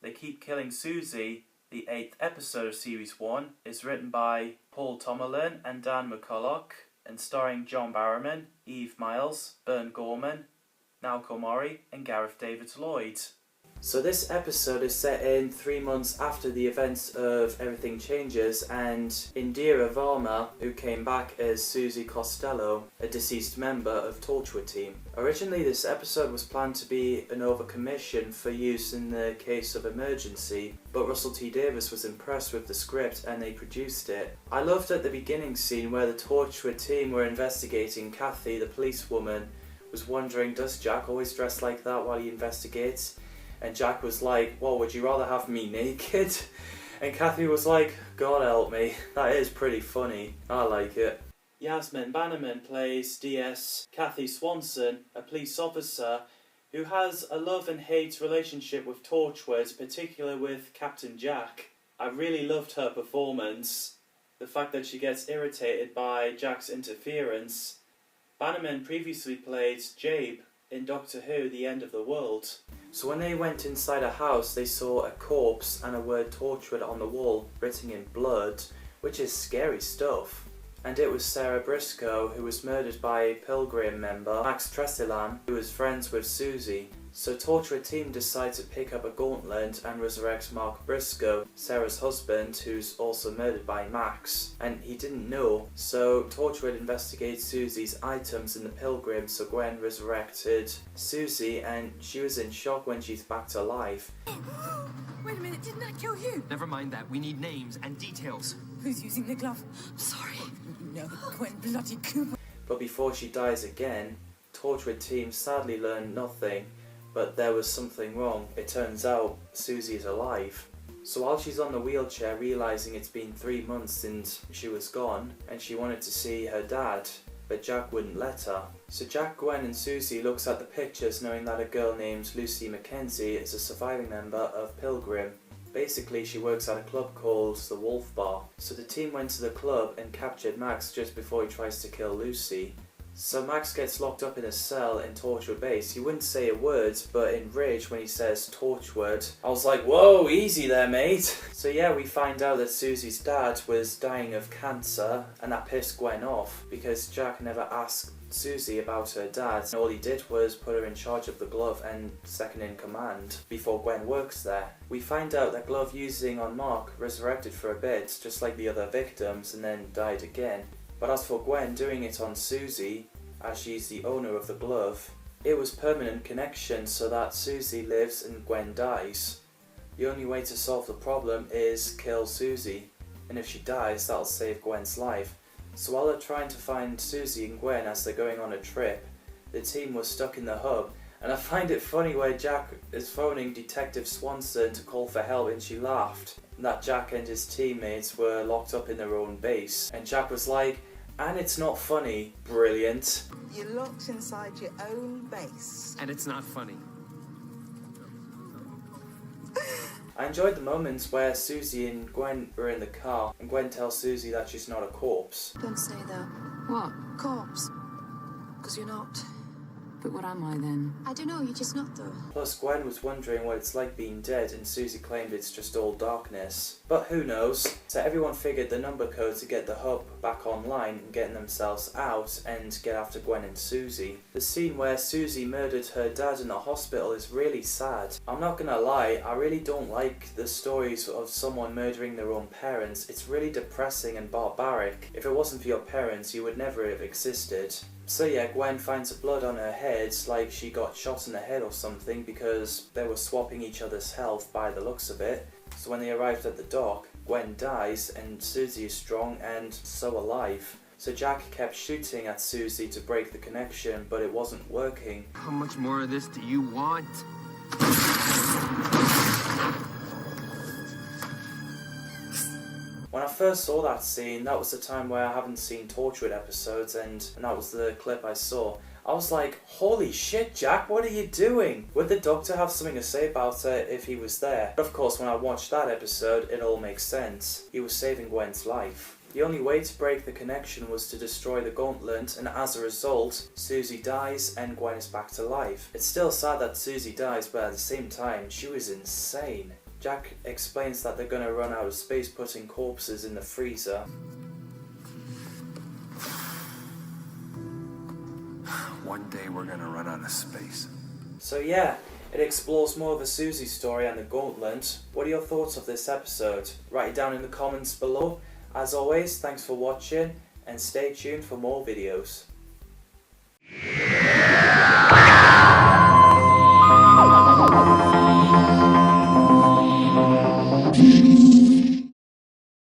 They Keep Killing Suzie, the 8th episode of Series 1, is written by Paul Tomerlin and Dan McCulloch, and starring John Barrowman, Eve Miles, Bern Gorman, Naoko Mori, and Gareth David Lloyd. So this episode is set in 3 months after the events of Everything Changes, and Indira Varma, who came back as Suzie Costello, a deceased member of Torchwood team. Originally this episode was planned to be an overcommission for use in the case of emergency, but Russell T Davies was impressed with the script and they produced it. I loved at the beginning scene where the Torchwood team were investigating. Kathy, the policewoman, was wondering, does Jack always dress like that while he investigates? And Jack was like, well, would you rather have me naked? And Kathy was like, God help me, that is pretty funny. I like it. Yasmin Bannerman plays DS Kathy Swanson, a police officer who has a love and hate relationship with Torchwood, particularly with Captain Jack. I really loved her performance. The fact that she gets irritated by Jack's interference. Bannerman previously played Jabe in Doctor Who, The End of the World. So when they went inside a house, they saw a corpse and a word Torchwood on the wall, written in blood, which is scary stuff. And it was Sarah Briscoe, who was murdered by a Pilgrim member, Max Trestilan, who was friends with Suzie. So Torchwood team decide to pick up a gauntlet and resurrect Mark Briscoe, Sarah's husband, who's also murdered by Max, and he didn't know. So Torchwood investigates Suzie's items in the Pilgrim, so Gwen resurrected Suzie, and she was in shock when she's back to life. Wait a minute, didn't I kill you? Never mind that, we need names and details. Who's using the glove? I'm sorry. No, Gwen bloody Cooper. But before she dies again, Torchwood team sadly learned nothing. But there was something wrong. It turns out Suzie is alive. So while she's on the wheelchair, realising it's been 3 months since she was gone, and she wanted to see her dad, but Jack wouldn't let her. So Jack, Gwen and Suzie looks at the pictures knowing that a girl named Lucy Mackenzie is a surviving member of Pilgrim. Basically, she works at a club called the Wolf Bar. So the team went to the club and captured Max just before he tries to kill Lucy. So Max gets locked up in a cell in Torchwood base. He wouldn't say a word, but in rage when he says Torchwood, I was like, whoa, easy there, mate. So yeah, we find out that Suzie's dad was dying of cancer, and that pissed Gwen off, because Jack never asked Suzie about her dad. All he did was put her in charge of the glove and second in command before Gwen works there. We find out that glove using on Mark resurrected for a bit, just like the other victims, and then died again. But as for Gwen doing it on Suzie, as she's the owner of the glove, it was permanent connection so that Suzie lives and Gwen dies. The only way to solve the problem is kill Suzie, and if she dies, that'll save Gwen's life. So while they're trying to find Suzie and Gwen as they're going on a trip, the team was stuck in the hub, and I find it funny where Jack is phoning Detective Swanson to call for help, and she laughed that Jack and his teammates were locked up in their own base, and Jack was like, and it's not funny. Brilliant. You're locked inside your own base. And it's not funny. I enjoyed the moments where Suzie and Gwen were in the car, and Gwen tells Suzie that she's not a corpse. Don't say that. What? Corpse. Because you're not. But what am I then? I don't know, you're just not though. Plus Gwen was wondering what it's like being dead, and Suzie claimed it's just all darkness. But who knows? So everyone figured the number code to get the hub back online and getting themselves out and get after Gwen and Suzie. The scene where Suzie murdered her dad in the hospital is really sad. I'm not gonna lie, I really don't like the stories of someone murdering their own parents. It's really depressing and barbaric. If it wasn't for your parents, you would never have existed. So yeah, Gwen finds blood on her head, like she got shot in the head or something, because they were swapping each other's health by the looks of it. So when they arrived at the dock, Gwen dies and Suzie is strong and so alive. So Jack kept shooting at Suzie to break the connection, but it wasn't working. How much more of this do you want? When I first saw that scene, that was the time where I haven't seen Torchwood episodes, and that was the clip I saw. I was like, holy shit, Jack, what are you doing? Would the Doctor have something to say about it if he was there? But of course, when I watched that episode, it all makes sense. He was saving Gwen's life. The only way to break the connection was to destroy the gauntlet, and as a result, Suzie dies and Gwen is back to life. It's still sad that Suzie dies, but at the same time, she was insane. Jack explains that they're gonna run out of space putting corpses in the freezer. One day we're gonna run out of space. So yeah, it explores more of the Suzie story and the gauntlet. What are your thoughts of this episode? Write it down in the comments below. As always, thanks for watching and stay tuned for more videos.